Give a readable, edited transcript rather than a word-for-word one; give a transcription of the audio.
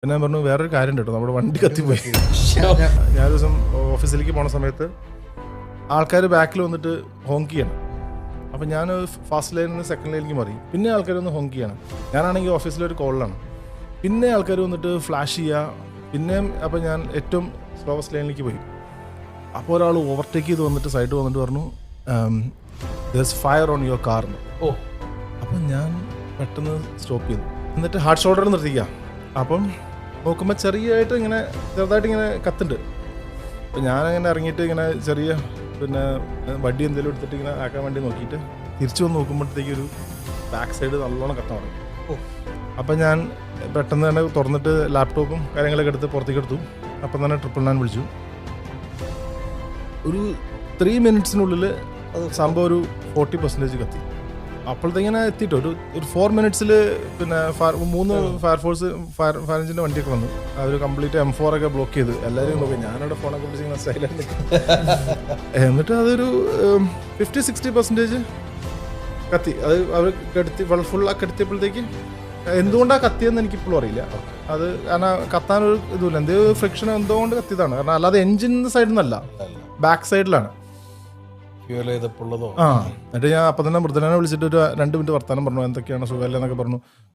പിന്നെ ഞാൻ പറഞ്ഞു വേറൊരു കാര്യം കേട്ടോ, നമ്മുടെ വണ്ടി കത്തിപ്പോയി. ഞാൻ ഒരു ദിവസം ഓഫീസിലേക്ക് പോണ സമയത്ത് ആൾക്കാർ ബാക്കിൽ വന്നിട്ട് ഹോങ്ക് ചെയ്യണം. അപ്പം ഞാൻ ഫസ്റ്റ് ലൈനിൽ നിന്ന് സെക്കൻഡ് ലൈനിലേക്ക് മാറി. പിന്നെ ആൾക്കാർ വന്ന് ഹോങ്ക് ചെയ്യണം. ഞാനാണെങ്കിൽ ഓഫീസിലൊരു കോളിലാണ്. പിന്നെ ആൾക്കാർ വന്നിട്ട് ഫ്ലാഷ് ചെയ്യുക. പിന്നെയും അപ്പം ഞാൻ ഏറ്റവും സ്ലോവസ്റ്റ് ലൈനിലേക്ക് പോയി. അപ്പോൾ ഒരാൾ ഓവർടേക്ക് ചെയ്ത് വന്നിട്ട് സൈഡ് വന്നിട്ട് പറഞ്ഞു "There's fire on your car" എന്ന്. അപ്പം ഞാൻ പെട്ടെന്ന് സ്റ്റോപ്പ് ചെയ്തു. എന്നിട്ട് ഹാർഡ് ഷോൾഡറിൽ നിർത്തിക്കുക. അപ്പം നോക്കുമ്പോൾ ചെറിയതായിട്ട് ഇങ്ങനെ ചെറുതായിട്ട് ഇങ്ങനെ കത്തുണ്ട്. അപ്പം ഞാനങ്ങനെ ഇറങ്ങിയിട്ട് ഇങ്ങനെ ചെറിയ പിന്നെ വടി എന്തെങ്കിലും എടുത്തിട്ട് ഇങ്ങനെ ആക്കാൻ വേണ്ടി നോക്കിയിട്ട് തിരിച്ചു വന്ന് നോക്കുമ്പോഴത്തേക്ക് ഒരു ബാക്ക് സൈഡ് നല്ലോണം കത്താൻ തുടങ്ങി. അപ്പം ഞാൻ പെട്ടെന്ന് തന്നെ തുറന്നിട്ട് ലാപ്ടോപ്പും കാര്യങ്ങളൊക്കെ എടുത്ത് പുറത്തേക്ക് എടുത്തു. അപ്പം തന്നെ 999 വിളിച്ചു. ഒരു 3 മിനിറ്റ്സിനുള്ളിൽ സംഭവം ഒരു 40% കത്തി. അപ്പോഴത്തേക്കിങ്ങനെ എത്തിയിട്ട് ഒരു 4 മിനിറ്റ്സിൽ പിന്നെ 3 ഫയർ എഞ്ചിൻ്റെ വണ്ടിയൊക്കെ വന്നു. അവർ കംപ്ലീറ്റ് M4 ഒക്കെ ബ്ലോക്ക് ചെയ്ത് എല്ലാവരും നോക്കി. ഞാനവിടെ ഫോണൊക്കെ പിടിച്ചിങ്ങനെ സൈലന്റ്. എന്നിട്ട് അതൊരു 50-60% കത്തി. അത് അവർ കെടുത്തി ഫുള്ളാക്കി കെടുത്തിയപ്പോഴത്തേക്ക് എന്തുകൊണ്ടാണ് കത്തിയെന്ന് എനിക്കിപ്പോഴും അറിയില്ല. അത് കാരണം കത്താനൊരു ഇതുമില്ല, എന്തോ ഫ്രിക്ഷൻ എന്തുകൊണ്ട് കത്തിയതാണ്. കാരണം അല്ലാതെ എഞ്ചിൻ സൈഡിൽ നിന്നല്ല, ബാക്ക് സൈഡിലാണ്. എന്നിട്ട് ഞാൻ അപ്പം തന്നെ മൃദുലനെ വിളിച്ചിട്ട് ഒരു 2 മിനിറ്റ് വർത്താനം പറഞ്ഞു. എന്തൊക്കെയാണ് സുഖമല്ല എന്നൊക്കെ പറഞ്ഞു.